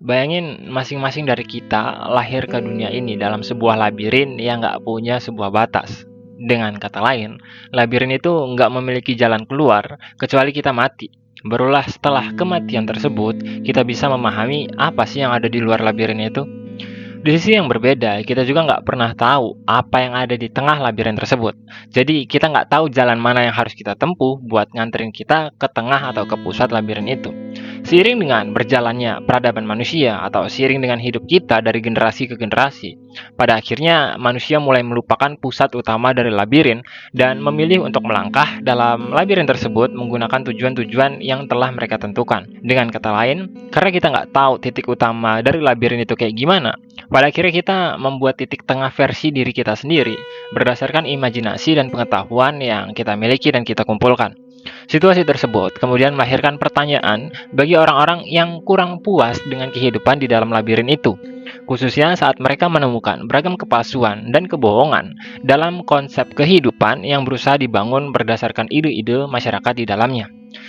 Bayangin masing-masing dari kita lahir ke dunia ini dalam sebuah labirin yang nggak punya sebuah batas. Dengan kata lain, labirin itu nggak memiliki jalan keluar kecuali kita mati. Barulah setelah kematian tersebut, kita bisa memahami apa sih yang ada di luar labirin itu. Di sisi yang berbeda, kita juga nggak pernah tahu apa yang ada di tengah labirin tersebut. Jadi, kita nggak tahu jalan mana yang harus kita tempuh buat nganterin kita ke tengah atau ke pusat labirin itu. Seiring dengan berjalannya peradaban manusia atau seiring dengan hidup kita dari generasi ke generasi, pada akhirnya manusia mulai melupakan pusat utama dari labirin dan memilih untuk melangkah dalam labirin tersebut menggunakan tujuan-tujuan yang telah mereka tentukan. Dengan kata lain, karena kita nggak tahu titik utama dari labirin itu kayak gimana, pada akhirnya kita membuat titik tengah versi diri kita sendiri berdasarkan imajinasi dan pengetahuan yang kita miliki dan kita kumpulkan. Situasi tersebut kemudian melahirkan pertanyaan bagi orang-orang yang kurang puas dengan kehidupan di dalam labirin itu, khususnya saat mereka menemukan beragam kepalsuan dan kebohongan dalam konsep kehidupan yang berusaha dibangun berdasarkan ide-ide masyarakat di dalamnya.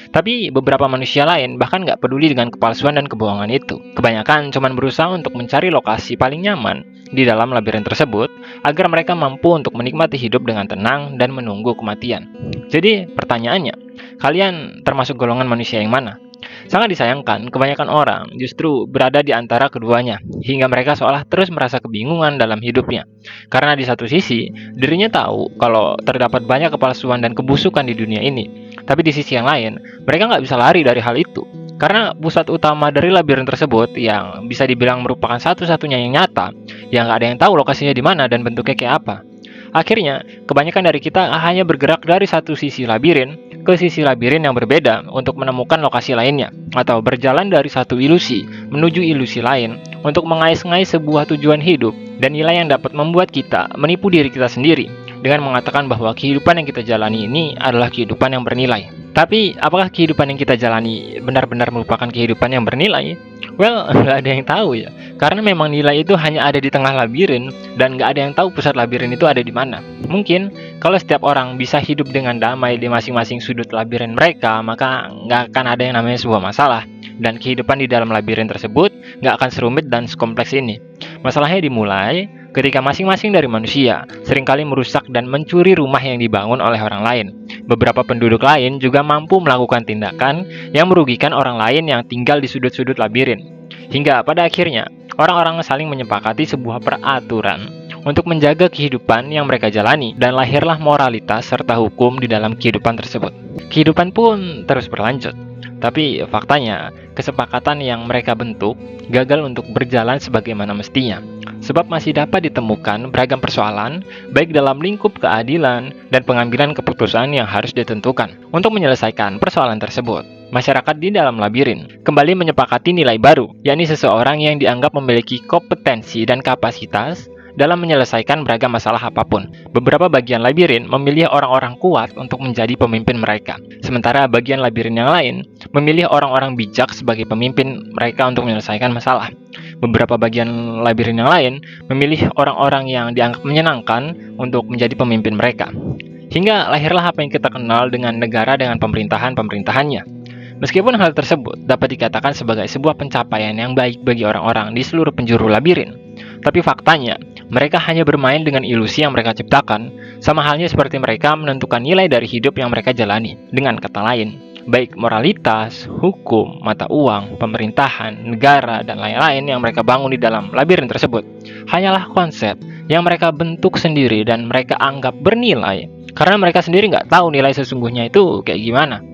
Tapi beberapa manusia lain bahkan nggak peduli dengan kepalsuan dan kebohongan itu. Kebanyakan cuma berusaha untuk mencari lokasi paling nyaman di dalam labirin tersebut agar mereka mampu untuk menikmati hidup dengan tenang dan menunggu kematian. Jadi pertanyaannya, kalian termasuk golongan manusia yang mana? Sangat disayangkan, kebanyakan orang justru berada di antara keduanya, hingga mereka seolah terus merasa kebingungan dalam hidupnya. Karena di satu sisi, dirinya tahu kalau terdapat banyak kepalsuan dan kebusukan di dunia ini, tapi di sisi yang lain, mereka nggak bisa lari dari hal itu. Karena pusat utama dari labirin tersebut yang bisa dibilang merupakan satu-satunya yang nyata, yang nggak ada yang tahu lokasinya di mana dan bentuknya kayak apa. Akhirnya, kebanyakan dari kita hanya bergerak dari satu sisi labirin ke sisi labirin yang berbeda untuk menemukan lokasi lainnya, atau berjalan dari satu ilusi menuju ilusi lain untuk mengais-ngais sebuah tujuan hidup dan nilai yang dapat membuat kita menipu diri kita sendiri dengan mengatakan bahwa kehidupan yang kita jalani ini adalah kehidupan yang bernilai. Tapi, apakah kehidupan yang kita jalani benar-benar merupakan kehidupan yang bernilai? Well, nggak ada yang tahu ya. Karena memang nilai itu hanya ada di tengah labirin, dan nggak ada yang tahu pusat labirin itu ada di mana. Mungkin, kalau setiap orang bisa hidup dengan damai di masing-masing sudut labirin mereka, maka nggak akan ada yang namanya sebuah masalah. Dan kehidupan di dalam labirin tersebut nggak akan serumit dan sekompleks ini. Masalahnya dimulai ketika masing-masing dari manusia seringkali merusak dan mencuri rumah yang dibangun oleh orang lain. Beberapa penduduk lain juga mampu melakukan tindakan yang merugikan orang lain yang tinggal di sudut-sudut labirin. Hingga pada akhirnya, orang-orang saling menyepakati sebuah peraturan untuk menjaga kehidupan yang mereka jalani, dan lahirlah moralitas serta hukum di dalam kehidupan tersebut. Kehidupan pun terus berlanjut. Tapi faktanya, kesepakatan yang mereka bentuk gagal untuk berjalan sebagaimana mestinya. Sebab masih dapat ditemukan beragam persoalan, baik dalam lingkup keadilan dan pengambilan keputusan yang harus ditentukan. Untuk menyelesaikan persoalan tersebut, masyarakat di dalam labirin kembali menyepakati nilai baru, yakni seseorang yang dianggap memiliki kompetensi dan kapasitas dalam menyelesaikan beragam masalah apapun. Beberapa bagian labirin memilih orang-orang kuat untuk menjadi pemimpin mereka, sementara bagian labirin yang lain memilih orang-orang bijak sebagai pemimpin mereka untuk menyelesaikan masalah. Beberapa bagian labirin yang lain memilih orang-orang yang dianggap menyenangkan untuk menjadi pemimpin mereka. Hingga lahirlah apa yang kita kenal dengan negara dengan pemerintahan-pemerintahannya. Meskipun hal tersebut dapat dikatakan sebagai sebuah pencapaian yang baik bagi orang-orang di seluruh penjuru labirin, tapi faktanya, mereka hanya bermain dengan ilusi yang mereka ciptakan, sama halnya seperti mereka menentukan nilai dari hidup yang mereka jalani. Dengan kata lain, baik moralitas, hukum, mata uang, pemerintahan, negara, dan lain-lain yang mereka bangun di dalam labirin tersebut hanyalah konsep yang mereka bentuk sendiri dan mereka anggap bernilai, karena mereka sendiri nggak tahu nilai sesungguhnya itu kayak gimana.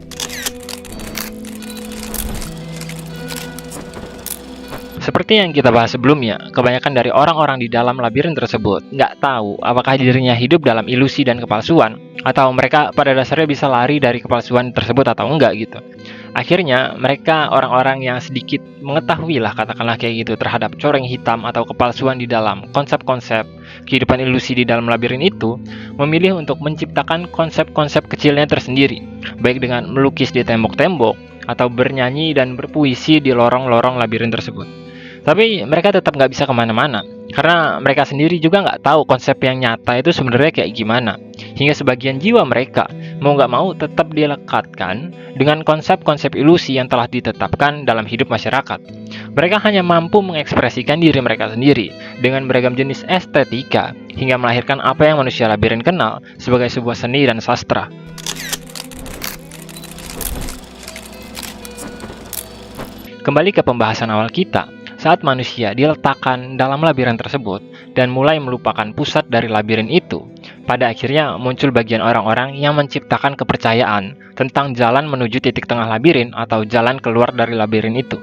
Seperti yang kita bahas sebelumnya, kebanyakan dari orang-orang di dalam labirin tersebut nggak tahu apakah dirinya hidup dalam ilusi dan kepalsuan, atau mereka pada dasarnya bisa lari dari kepalsuan tersebut atau enggak gitu. Akhirnya, mereka orang-orang yang sedikit mengetahui lah katakanlah kayak gitu terhadap coreng hitam atau kepalsuan di dalam konsep-konsep kehidupan ilusi di dalam labirin itu, memilih untuk menciptakan konsep-konsep kecilnya tersendiri, baik dengan melukis di tembok-tembok, atau bernyanyi dan berpuisi di lorong-lorong labirin tersebut. Tapi mereka tetap nggak bisa kemana-mana, Karena mereka sendiri juga nggak tahu konsep yang nyata itu sebenarnya kayak gimana. Hingga sebagian jiwa mereka mau nggak mau tetap dilekatkan dengan konsep-konsep ilusi yang telah ditetapkan dalam hidup masyarakat. Mereka hanya mampu mengekspresikan diri mereka sendiri dengan beragam jenis estetika hingga melahirkan apa yang manusia labirin kenal sebagai sebuah seni dan sastra. Kembali ke pembahasan awal kita, saat manusia diletakkan dalam labirin tersebut dan mulai melupakan pusat dari labirin itu, pada akhirnya muncul bagian orang-orang yang menciptakan kepercayaan tentang jalan menuju titik tengah labirin atau jalan keluar dari labirin itu.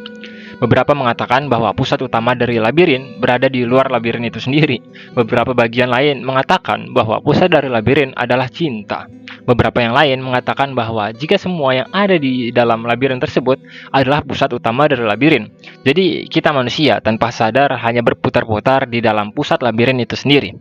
Beberapa mengatakan bahwa pusat utama dari labirin berada di luar labirin itu sendiri. Beberapa bagian lain mengatakan bahwa pusat dari labirin adalah cinta. Beberapa yang lain mengatakan bahwa jika semua yang ada di dalam labirin tersebut adalah pusat utama dari labirin, jadi kita manusia tanpa sadar hanya berputar-putar di dalam pusat labirin itu sendiri.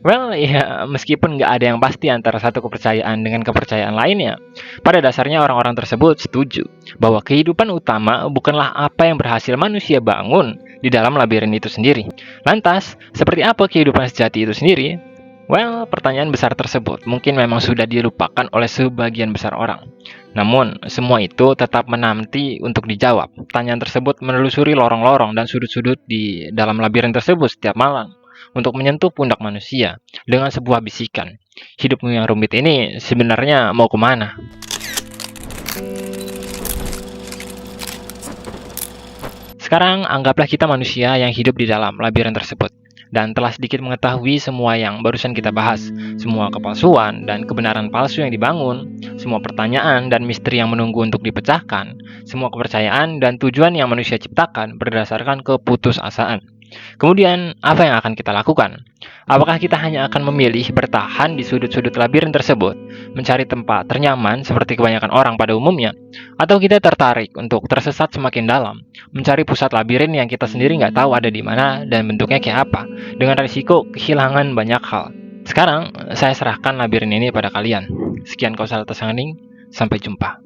Well, ya meskipun nggak ada yang pasti antara satu kepercayaan dengan kepercayaan lainnya, pada dasarnya orang-orang tersebut setuju bahwa kehidupan utama bukanlah apa yang berhasil manusia bangun di dalam labirin itu sendiri. Lantas, seperti apa kehidupan sejati itu sendiri? Well, pertanyaan besar tersebut mungkin memang sudah dilupakan oleh sebagian besar orang. Namun, semua itu tetap menanti untuk dijawab. Pertanyaan tersebut menelusuri lorong-lorong dan sudut-sudut di dalam labirin tersebut setiap malam untuk menyentuh pundak manusia dengan sebuah bisikan. Hidupmu yang rumit ini sebenarnya mau kemana? Sekarang anggaplah kita manusia yang hidup di dalam labirin tersebut dan telah sedikit mengetahui semua yang barusan kita bahas, semua kepalsuan dan kebenaran palsu yang dibangun, semua pertanyaan dan misteri yang menunggu untuk dipecahkan, semua kepercayaan dan tujuan yang manusia ciptakan berdasarkan keputusasaan. Kemudian, apa yang akan kita lakukan? Apakah kita hanya akan memilih bertahan di sudut-sudut labirin tersebut, mencari tempat ternyaman seperti kebanyakan orang pada umumnya, atau kita tertarik untuk tersesat semakin dalam, mencari pusat labirin yang kita sendiri nggak tahu ada di mana dan bentuknya kayak apa, dengan risiko kehilangan banyak hal. Sekarang, saya serahkan labirin ini pada kalian. Sekian Kausalitas Hening, sampai jumpa.